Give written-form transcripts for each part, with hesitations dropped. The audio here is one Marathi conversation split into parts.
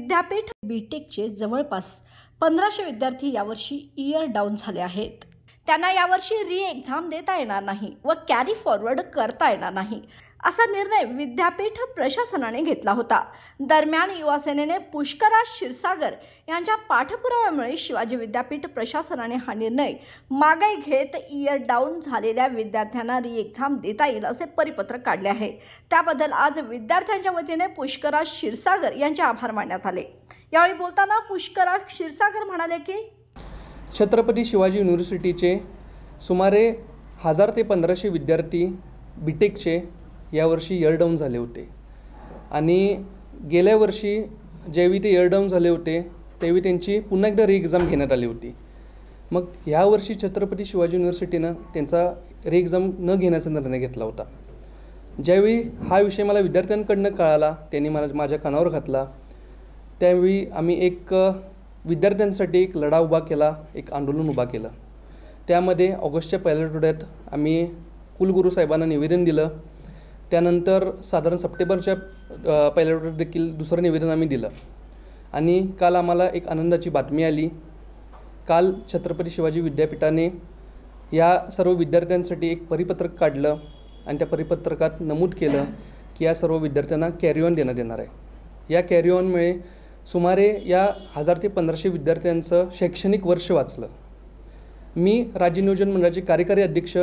विद्यापीठ बीटेकचे जवळपास 1500 विद्यार्थी यावर्षी इयर डाऊन झाले आहेत। त्यांना यावर्षी री एक्झाम देता येणार नाही व कॅरी फॉरवर्ड करता येणार नाही असा निर्णय विद्यापीठ प्रशासनाने घेतला होता। दरम्यान युवा सेनेने पुष्कराज क्षीरसागर यांच्या पाठपुराव्यामुळे शिवाजी विद्यापीठ प्रशासनाने हा निर्णय मागे घेत इयर डाऊन झालेल्या विद्यार्थ्यांना री एक्झाम देता येईल असे परिपत्रक काढले आहे। त्याबद्दल आज विद्यार्थ्यांच्या वतीने पुष्कराज क्षीरसागर यांचे आभार मानण्यात आले। यावेळी बोलताना पुष्कराज क्षीरसागर म्हणाले की छत्रपती शिवाजी युनिव्हर्सिटीचे सुमारे 1000 ते 1500 विद्यार्थी बीटेकचे यावर्षी इयर डाऊन झाले होते आणि गेल्या वर्षी ज्यावेळी ते इयर डाऊन झाले होते त्यावेळी त्यांची पुन्हा एकदा री एक्झाम घेण्यात आली होती। मग यावर्षी छत्रपती शिवाजी युनिव्हर्सिटीनं त्यांचा री एक्झाम न घेण्याचा निर्णय घेतला होता। ज्यावेळी हा विषय मला विद्यार्थ्यांकडून कळाला, त्यांनी माझ्या कानावर घातला, त्यावेळी आम्ही एक विद्यार्थ्यांसाठी एक लढा उभा केला, एक आंदोलन उभा केलं। त्यामध्ये ऑगस्टच्या पहिल्या आठवड्यात आम्ही कुलगुरू साहेबांना निवेदन दिलं। त्यानंतर साधारण सप्टेंबरच्या पहिल्या आठवड्यात देखील दुसरं निवेदन आम्ही दिलं आणि काल आम्हाला एक आनंदाची बातमी आली। काल छत्रपती शिवाजी विद्यापीठाने या सर्व विद्यार्थ्यांसाठी एक परिपत्रक काढलं आणि त्या परिपत्रकात नमूद केलं की या सर्व विद्यार्थ्यांना कॅरी ऑन देण्यात येणार आहे। या कॅरी ऑनमुळे सुमारे या 1000 ते 1500 विद्यार्थ्यांचं शैक्षणिक वर्ष वाचलं। मी राज्य नियोजन मंडळाचे कार्यकारी अध्यक्ष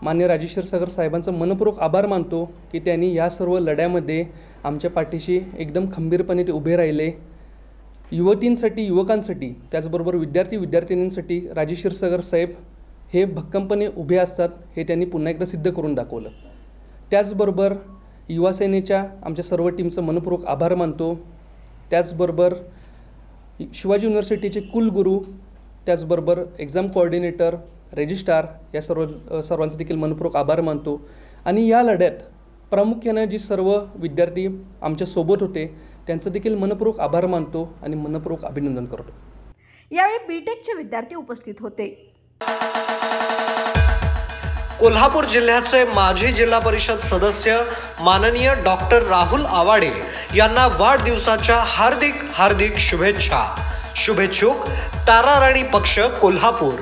मान्य राजेश क्षीरसागर साहेबांचं मनपूर्वक आभार मानतो की त्यांनी या सर्व लढ्यामध्ये आमच्या पाठीशी एकदम खंबीरपणे ते उभे राहिले। युवतींसाठी, युवकांसाठी, त्याचबरोबर विद्यार्थी-विद्यार्थिनींसाठी राजेश क्षीरसागर साहेब हे भक्कमपणे उभे असतात हे त्यांनी पुन्हा एकदा सिद्ध करून दाखवलं। त्याचबरोबर युवा सेनेच्या आमच्या सर्व टीमचं मनपूर्वक आभार मानतो। त्याचबरोबर शिवाजी युनिव्हर्सिटीचे कुलगुरू, त्याचबरोबर एक्झाम कोऑर्डिनेटर, रजिस्ट्रार या सर्वांचे देखील मनपूर्वक आभार मानतो आणि या लढ्यात प्रामुख्याने जी सर्व विद्यार्थी आमच्या सोबत होते त्यांचं देखील मनपूर्वक आभार मानतो आणि मनपूर्वक अभिनंदन करतो। यावेळी बीटेकचे विद्यार्थी उपस्थित होते। कोल्हापूर जिल्ह्याचे माजी जिल्हा परिषद सदस्य माननीय डॉक्टर राहुल आवाडे यांना वाढदिवसाच्या हार्दिक शुभेच्छा। शुभेच्छुक ताराराणी पक्ष कोल्हापूर।